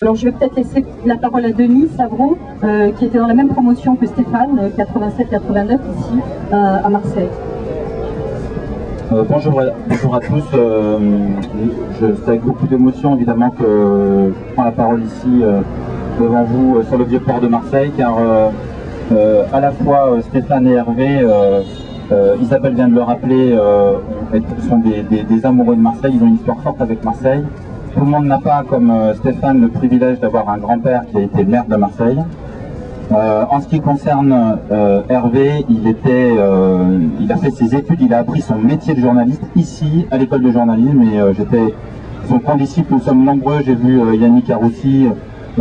Alors je vais peut-être laisser la parole à Denis Savreau, qui était dans la même promotion que Stéphane, 87-89 ici à Marseille. Bonjour à tous. C'est avec beaucoup d'émotion évidemment que je prends la parole ici devant vous sur le vieux port de Marseille, car à la fois Stéphane et Hervé, Isabelle vient de le rappeler, sont des amoureux de Marseille. Ils ont une histoire forte avec Marseille. Tout le monde n'a pas, comme Stéphane, le privilège d'avoir un grand-père qui a été maire de Marseille. En ce qui concerne Hervé, il a fait ses études, il a appris son métier de journaliste ici, à l'école de journalisme, et j'étais son condisciple. Nous sommes nombreux, j'ai vu Yannick Aroussi,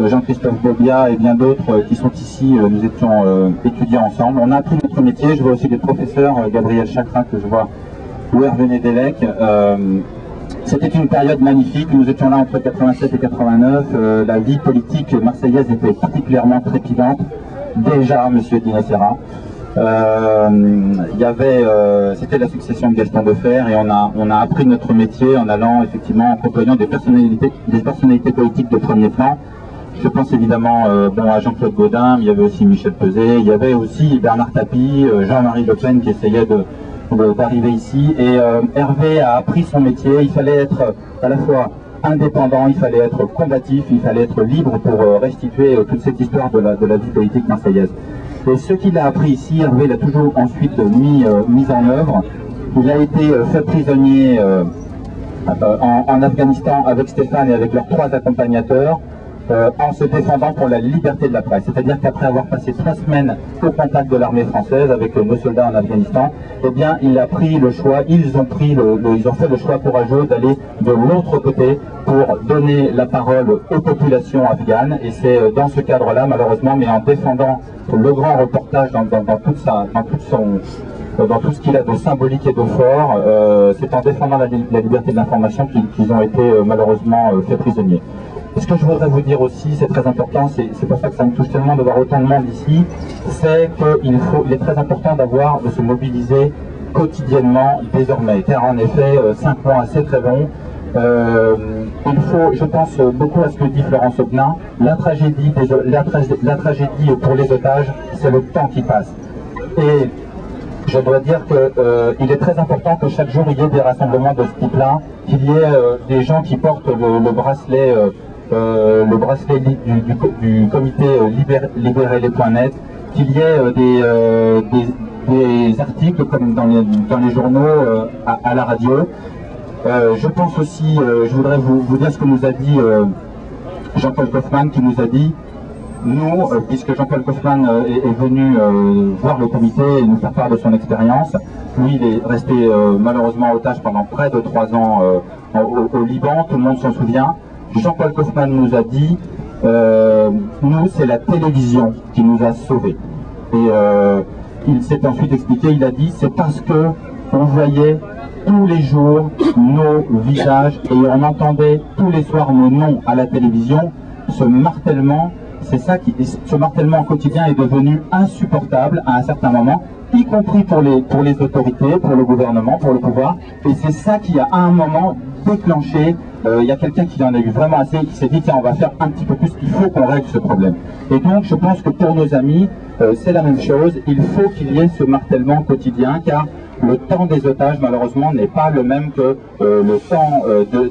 Jean-Christophe Bobia et bien d'autres qui sont ici. Nous étions étudiants ensemble. On a appris notre métier. Je vois aussi des professeurs, Gabriel Chakra que je vois, ou Hervé Nedelec. C'était une période magnifique. Nous étions là entre 87 et 89. La vie politique marseillaise était particulièrement trépidante. Déjà, monsieur Dinacera. C'était la succession de Gaston Defferre, et on a appris notre métier en allant effectivement en côtoyant des personnalités politiques de premier plan. Je pense évidemment à Jean-Claude Gaudin, mais il y avait aussi Michel Peset, il y avait aussi Bernard Tapie, Jean-Marie Le Pen qui essayait d'arriver ici. Et Hervé a appris son métier. Il fallait être à la fois indépendant, il fallait être combatif, il fallait être libre pour restituer toute cette histoire de la vie politique marseillaise. Et ce qu'il a appris ici, Hervé l'a toujours ensuite mis en œuvre. Il a été fait prisonnier en Afghanistan avec Stéphane et avec leurs 3 accompagnateurs, en se défendant pour la liberté de la presse. C'est-à-dire qu'après avoir passé 3 semaines au contact de l'armée française avec nos soldats en Afghanistan, eh bien, il a pris le choix, ils ont fait le choix courageux d'aller de l'autre côté pour donner la parole aux populations afghanes. Et c'est dans ce cadre-là, malheureusement, mais en défendant le grand reportage dans tout ce qu'il a de symbolique et de fort, c'est en défendant la liberté de l'information qu'ils ont été malheureusement faits prisonniers. Ce que je voudrais vous dire aussi, c'est très important, c'est pour ça que ça me touche tellement de voir autant de monde ici, c'est qu'il est très important de se mobiliser quotidiennement désormais, car en effet, 5 mois c'est très long. Il faut, je pense beaucoup à ce que dit Florence Aubenas, la tragédie pour les otages, c'est le temps qui passe. Et je dois dire qu'il est très important que chaque jour il y ait des rassemblements de ce type-là, qu'il y ait des gens qui portent le bracelet du comité libérez-les.net, qu'il y ait des articles comme dans les journaux, à la radio. Je pense aussi, je voudrais vous dire ce que nous a dit Jean-Paul Kaufmann, qui nous a dit, nous, puisque Jean-Paul Kaufmann est venu voir le comité et nous faire part de son expérience, lui il est resté malheureusement otage pendant près de 3 ans au Liban, tout le monde s'en souvient. Jean-Paul Kaufmann nous a dit, nous c'est la télévision qui nous a sauvés. Et il s'est ensuite expliqué, il a dit, c'est parce que on voyait tous les jours nos visages et on entendait tous les soirs nos noms à la télévision. Ce martèlement, ce martèlement quotidien est devenu insupportable à un certain moment, y compris pour les autorités, pour le gouvernement, pour le pouvoir. Et c'est ça qui a à un moment déclenché. Il y a quelqu'un qui en a eu vraiment assez, qui s'est dit tiens, on va faire un petit peu plus, il faut qu'on règle ce problème. Et donc je pense que pour nos amis, c'est la même chose, il faut qu'il y ait ce martèlement quotidien, car le temps des otages malheureusement n'est pas le même que le temps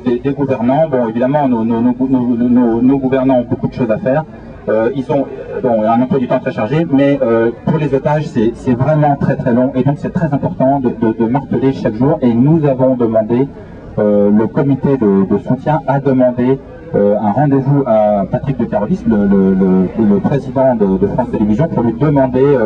des gouvernants. Bon, évidemment nos gouvernants ont beaucoup de choses à faire, ils ont un emploi du temps très chargé, mais pour les otages c'est vraiment très très long, et donc c'est très important de marteler chaque jour. Et nous avons demandé, le comité de soutien a demandé un rendez-vous à Patrick de Carolis, le président de France Télévisions, pour lui demander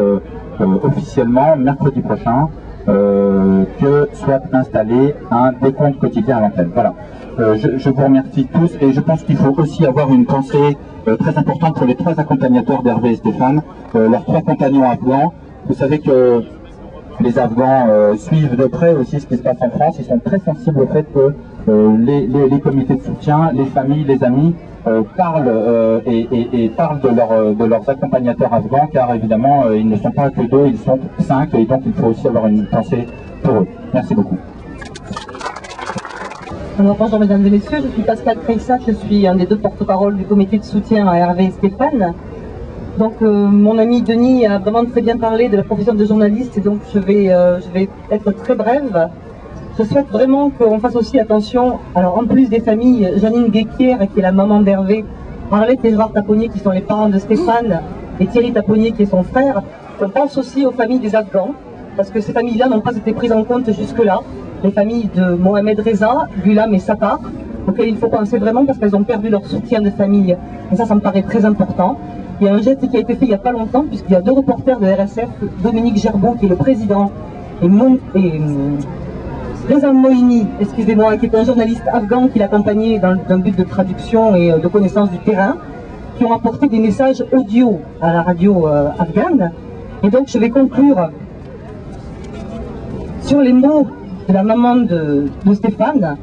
officiellement mercredi prochain que soit installé un décompte quotidien à l'antenne. Voilà. Je vous remercie tous, et je pense qu'il faut aussi avoir une pensée très importante pour les 3 accompagnateurs d'Hervé et Stéphane, leurs 3 compagnons afghans. Vous savez que les Afghans suivent de près aussi ce qui se passe en France. Ils sont très sensibles au fait que les comités de soutien, les familles, les amis parlent de leurs accompagnateurs afghans, car évidemment ils ne sont pas que 2, ils sont 5, et donc il faut aussi avoir une pensée pour eux. Merci beaucoup. Alors bonjour mesdames et messieurs, je suis Pascal Creissac, je suis un des deux porte-parole du comité de soutien à Hervé et Stéphane. Donc mon ami Denis a vraiment très bien parlé de la profession de journaliste et donc je vais être très brève. Je souhaite vraiment qu'on fasse aussi attention, alors en plus des familles, Janine Guéquière qui est la maman d'Hervé, Arlette et Gérard Taponnier qui sont les parents de Stéphane et Thierry Taponnier qui est son frère, on pense aussi aux familles des Afghans, parce que ces familles-là n'ont pas été prises en compte jusque-là. Les familles de Mohamed Reza, Gulam et Sattar, auxquelles il faut penser vraiment parce qu'elles ont perdu leur soutien de famille. Et ça me paraît très important. Il y a un geste qui a été fait il n'y a pas longtemps, puisqu'il y a deux reporters de RSF, Dominique Gerbeau, qui est le président, et Reza Moini, excusez-moi, qui est un journaliste afghan qui l'accompagnait dans un but de traduction et de connaissance du terrain, qui ont apporté des messages audio à la radio afghane. Et donc je vais conclure sur les mots de la maman de Stéphane,